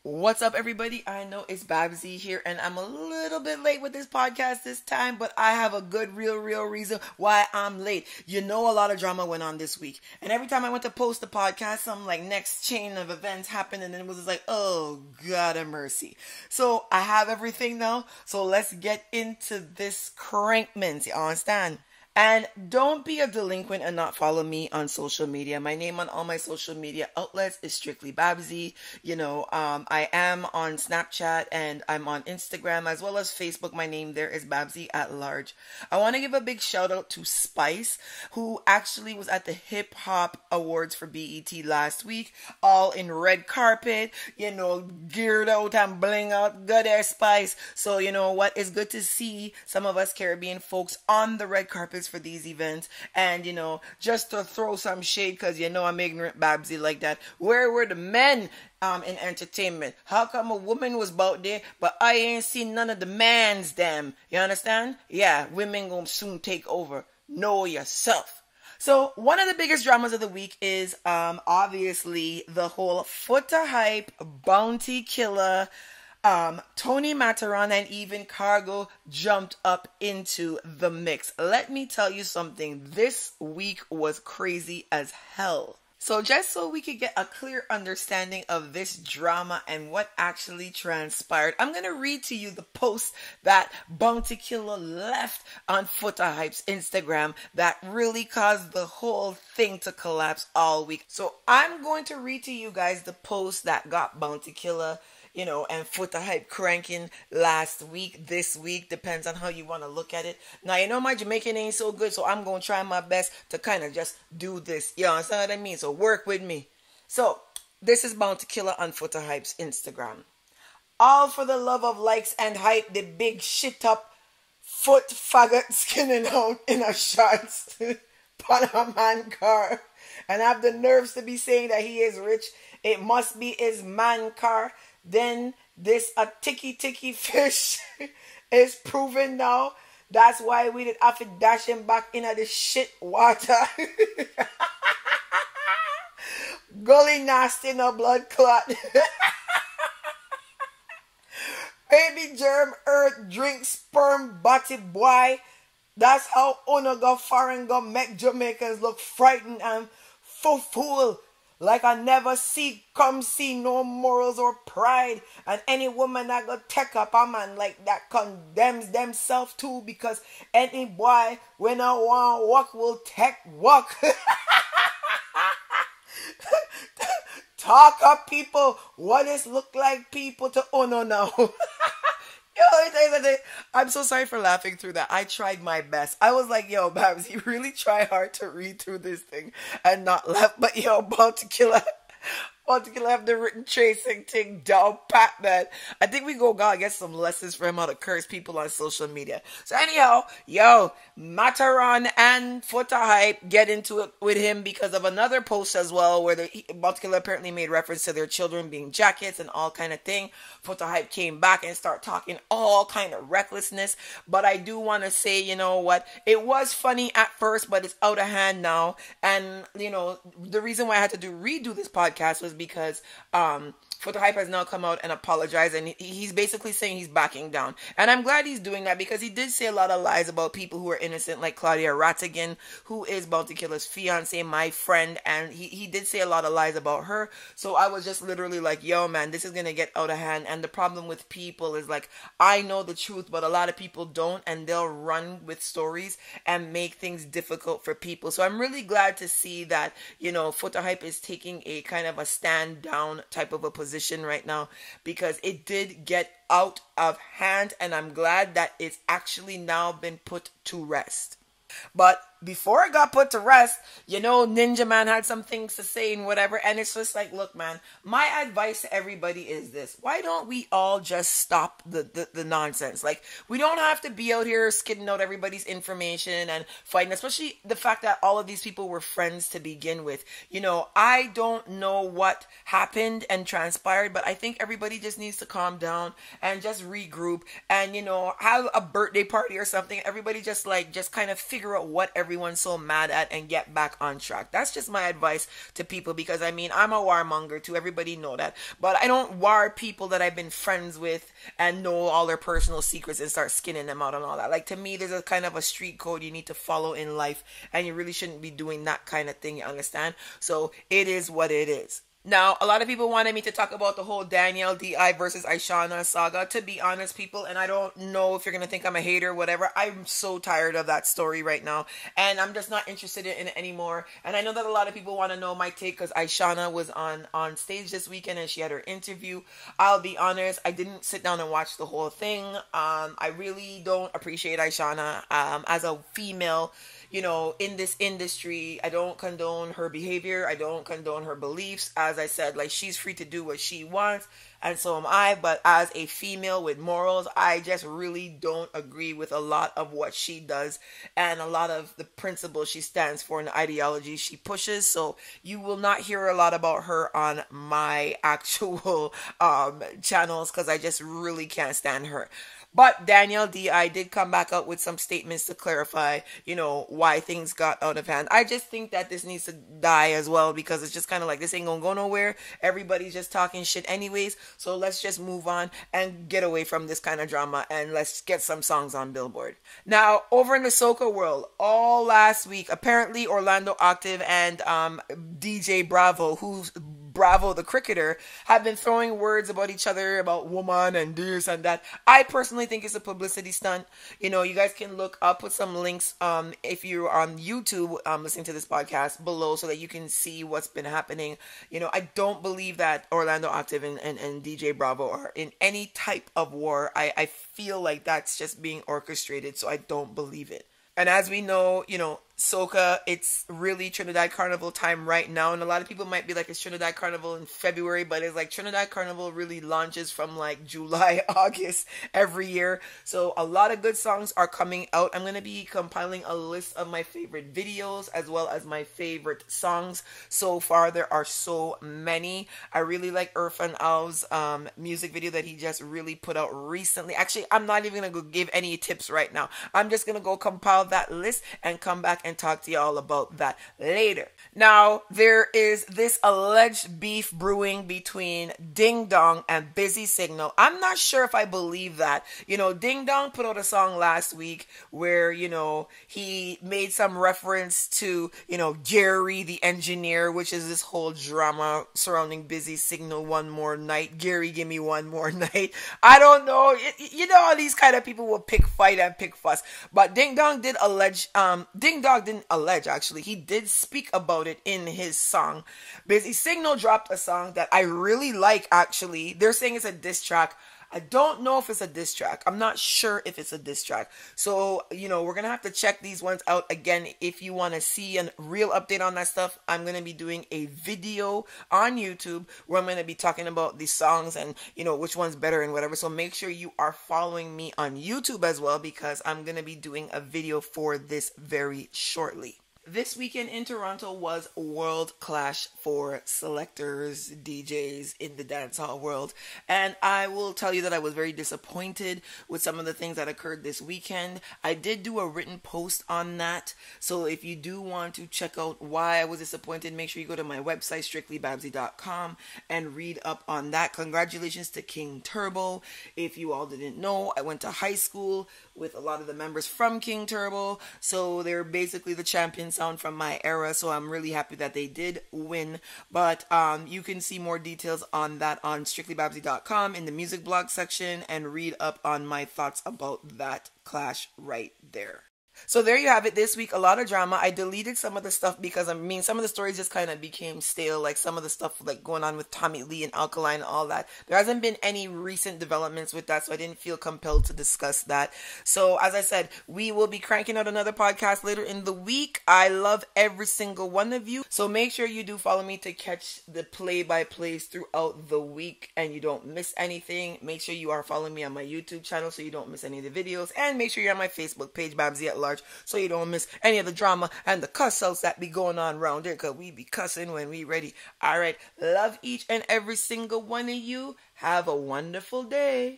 What's up, everybody? I know it's Babbzy here, and I'm a little bit late with this podcast this time, but I have a good, real reason why I'm late. You know, a lot of drama went on this week, and every time I went to post the podcast, some like next chain of events happened, and then it was just like, oh, God have mercy. So I have everything now, so let's get into this crankment, you understand? And don't be a delinquent and not follow me on social media. My name on all my social media outlets is strictly Babbzy. You know, I am on Snapchat and I'm on Instagram as well as Facebook. My name there is Babbzy at large. I want to give a big shout out to Spice, who actually was at the Hip Hop Awards for BET last week, all in red carpet, you know, geared out and bling out. Good air, Spice. So, you know what? It's good to see some of us Caribbean folks on the red carpet for these events. And, you know, just to throw some shade, because you know I'm ignorant Babbzy like that, where were the men in entertainment? How come a woman was out there but I ain't seen none of the mans them? You understand? Yeah, women gonna soon take over. Know yourself. So one of the biggest dramas of the week is obviously the whole Foota hype, bounty killer, Tony Matterhorn and even Khago jumped up into the mix. Let me tell you something. This week was crazy as hell. So just so we could get a clear understanding of this drama and what actually transpired, I'm going to read to you the post that Bounty Killer left on Foota Hype's Instagram that really caused the whole thing to collapse all week. So I'm going to read to you guys the post that got Bounty Killer, you know, and Foota Hype cranking last week, this week, depends on how you want to look at it. Now, you know, my Jamaican ain't so good, so I'm going to try my best to kind of just do this. You understand what I mean? So work with me. So, this is Bounty Killer on Foota Hype's Instagram. All for the love of likes and hype, the big shit up foot faggot skinning out in a shorts on a man car. And have the nerves to be saying that he is rich. It must be his man car. Then this a ticky fish is proven now. That's why we did have to dash him back into the shit water. Gully nasty, no blood clot. Baby germ earth drink sperm body boy. That's how Uno go foreign go make Jamaicans look frightened and fool. Like I never see no morals or pride. And any woman that go take up a man like that condemns themselves too, because any boy when I want walk will take walk. Talk up people. What is look like people to Uno now? I'm so sorry for laughing through that. I tried my best. I was like, yo, Babbzy, really try hard to read through this thing and not laugh. But yo, Bounty Killer have the written tracing thing down pat, man. I think we gotta get some lessons for him how to curse people on social media. So anyhow, yo, Matterhorn and Foota Hype get into it with him because of another post as well, where the Bounty Killer apparently made reference to their children being jackets and all kind of thing. Foota Hype came back and started talking all kind of recklessness. But I do want to say, you know what, it was funny at first, but it's out of hand now. And you know, the reason why I had to redo this podcast was because Foota Hype has now come out and apologized, and he's basically saying he's backing down. And I'm glad he's doing that, because he did say a lot of lies about people who are innocent, like Claudia Rattigan, who is Bounty Killer's fiance, my friend, and he did say a lot of lies about her. So I was just literally like, yo, man, this is gonna get out of hand. And the problem with people is, like, I know the truth, but a lot of people don't, and they'll run with stories and make things difficult for people. So I'm really glad to see that, you know, Foota Hype is taking a kind of a stand down type of a position right now, because it did get out of hand, and I'm glad that it's actually now been put to rest. But before it got put to rest, you know, Ninja Man had some things to say and whatever. And it's just like, look, man, my advice to everybody is this. Why don't we all just stop the nonsense? Like, we don't have to be out here skidding out everybody's information and fighting, especially the fact that all of these people were friends to begin with. You know, I don't know what happened and transpired, but I think everybody just needs to calm down and just regroup and, you know, have a birthday party or something. Everybody just kind of figure out what everybody everyone's so mad at and get back on track. That's just my advice to people, because I mean, I'm a warmonger too. Everybody know that. But I don't war people that I've been friends with and know all their personal secrets and start skinning them out and all that. Like, to me, there's a kind of a street code you need to follow in life, and you really shouldn't be doing that kind of thing, you understand? So it is what it is. Now, a lot of people wanted me to talk about the whole Danielle D.I versus I Shawna saga. To be honest, people, and I don't know if you're going to think I'm a hater or whatever, I'm so tired of that story right now, and I'm just not interested in it anymore. And I know that a lot of people want to know my take, because I Shawna was on stage this weekend and she had her interview. I'll be honest, I didn't sit down and watch the whole thing. I really don't appreciate I Shawna as a female. You know, in this industry, I don't condone her behavior. I don't condone her beliefs. As I said, like, she's free to do what she wants, and so am I. But as a female with morals, I just really don't agree with a lot of what she does and a lot of the principles she stands for and the ideology she pushes. So you will not hear a lot about her on my actual channels, because I just really can't stand her. But Danielle D.I did come back out with some statements to clarify, you know, why things got out of hand. I just think that this needs to die as well, because it's just kind of like, this ain't gonna go nowhere. Everybody's just talking shit anyways. So let's just move on and get away from this kind of drama, and let's get some songs on Billboard. Now, over in the soca world, all last week, apparently Orlando Octave and DJ Bravo, who's Bravo the cricketer, have been throwing words about each other, about woman and this and that. I personally think it's a publicity stunt. You know, you guys can look, I'll put some links if you're on YouTube listening to this podcast below, so that you can see what's been happening. You know, I don't believe that Orlando Octave and DJ Bravo are in any type of war. I feel like that's just being orchestrated, so I don't believe it. And as we know, you know, soca, it's really Trinidad Carnival time right now, and a lot of people might be like, it's Trinidad Carnival in February, but it's like Trinidad Carnival really launches from like July, August every year. So a lot of good songs are coming out. I'm going to be compiling a list of my favorite videos as well as my favorite songs. So far, there are so many. I really like Irfan Al's music video that he just really put out recently. Actually, I'm not even going to go give any tips right now. I'm just going to go compile that list and come back and talk to y'all about that later. Now, there is this alleged beef brewing between Ding Dong and Busy Signal. I'm not sure if I believe that. You know, Ding Dong put out a song last week where, you know, he made some reference to, you know, Gary the engineer, which is this whole drama surrounding Busy Signal, one more night. Gary, give me one more night. I don't know. You know how these kind of people will pick fight and pick fuss. But Ding Dong did allege, Ding Dong didn't allege, actually. He did speak about it in his song. Busy Signal dropped a song that I really like, actually. They're saying it's a diss track. I don't know if it's a diss track. I'm not sure if it's a diss track. So, you know, we're going to have to check these ones out. Again, if you want to see a real update on that stuff, I'm going to be doing a video on YouTube where I'm going to be talking about these songs and, you know, which one's better and whatever. So make sure you are following me on YouTube as well, because I'm going to be doing a video for this very shortly. This weekend in Toronto was World Clash for selectors, DJs in the dancehall world. And I will tell you that I was very disappointed with some of the things that occurred this weekend. I did do a written post on that. So if you do want to check out why I was disappointed, make sure you go to my website, strictlybabbzy.com, and read up on that. Congratulations to King Turbo. If you all didn't know, I went to high school with a lot of the members from King Turbo. So they're basically the champions sound from my era, so I'm really happy that they did win. But you can see more details on that on strictlybabbzy.com in the music blog section, and read up on my thoughts about that clash right there. So there you have it. This week, a lot of drama. I deleted some of the stuff because, I mean, some of the stories just kind of became stale. Like some of the stuff like going on with Tommy Lee and Alkaline and all that. There hasn't been any recent developments with that, so I didn't feel compelled to discuss that. So as I said, we will be cranking out another podcast later in the week. I love every single one of you. So make sure you do follow me to catch the play-by-plays throughout the week and you don't miss anything. Make sure you are following me on my YouTube channel so you don't miss any of the videos. And make sure you're on my Facebook page, Babbzy at Large, so you don't miss any of the drama and the cuss outs that be going on around there, because we be cussing when we ready. All right, love each and every single one of you. Have a wonderful day.